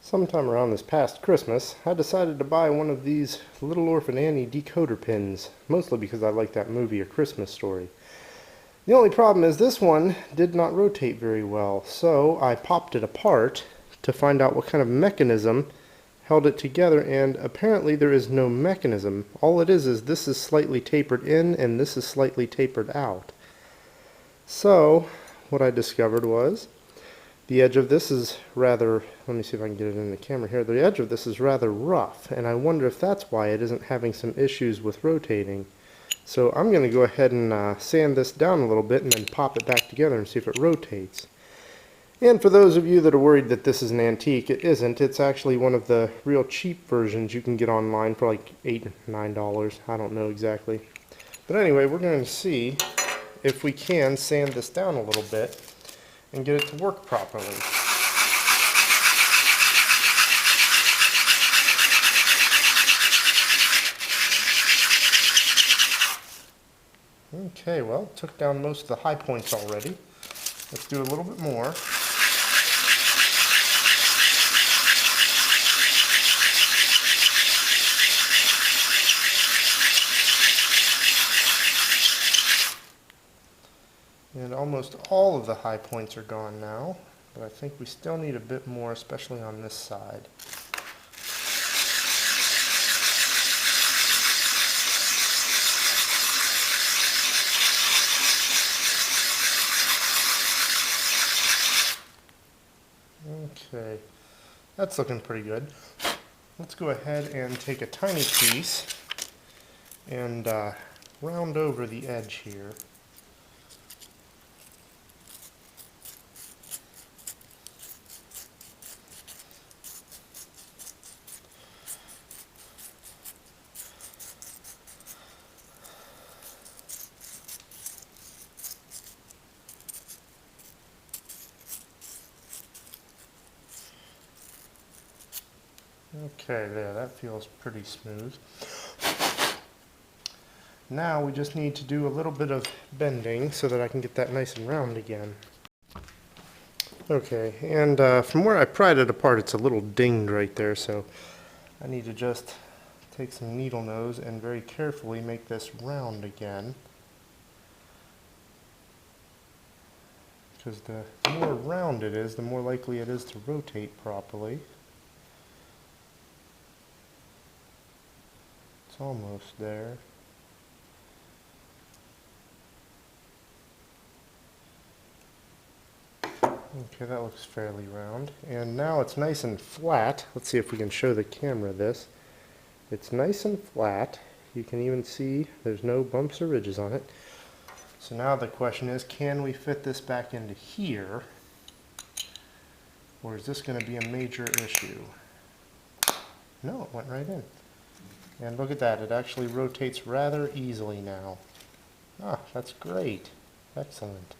Sometime around this past Christmas, I decided to buy one of these Little Orphan Annie decoder pins, mostly because I like that movie A Christmas Story. The only problem is this one did not rotate very well, so I popped it apart to find out what kind of mechanism held it together, and apparently there is no mechanism. All it is this is slightly tapered in and this is slightly tapered out. So what I discovered was the edge of this is rather, let me see if I can get it in the camera here, the edge of this is rather rough, and I wonder if that's why it isn't having some issues with rotating. So I'm going to go ahead and sand this down a little bit and then pop it back together and see if it rotates. And for those of you that are worried that this is an antique, it isn't. It's actually one of the real cheap versions you can get online for like $8 or $9. I don't know exactly. But anyway, we're going to see if we can sand this down a little bit and get it to work properly. Okay, well, took down most of the high points already. Let's do a little bit more. And almost all of the high points are gone now, but I think we still need a bit more, especially on this side. Okay, that's looking pretty good. Let's go ahead and take a tiny piece and round over the edge here. Okay, there, that feels pretty smooth. Now we just need to do a little bit of bending so that I can get that nice and round again. Okay, and from where I pried it apart, it's a little dinged right there, so I need to just take some needle nose and very carefully make this round again. Because the more round it is, the more likely it is to rotate properly. It's almost there. Okay, that looks fairly round. And now it's nice and flat. Let's see if we can show the camera this. It's nice and flat. You can even see there's no bumps or ridges on it. So now the question is, can we fit this back into here? Or is this going to be a major issue? No, it went right in. And look at that, it actually rotates rather easily now. Ah, that's great. Excellent.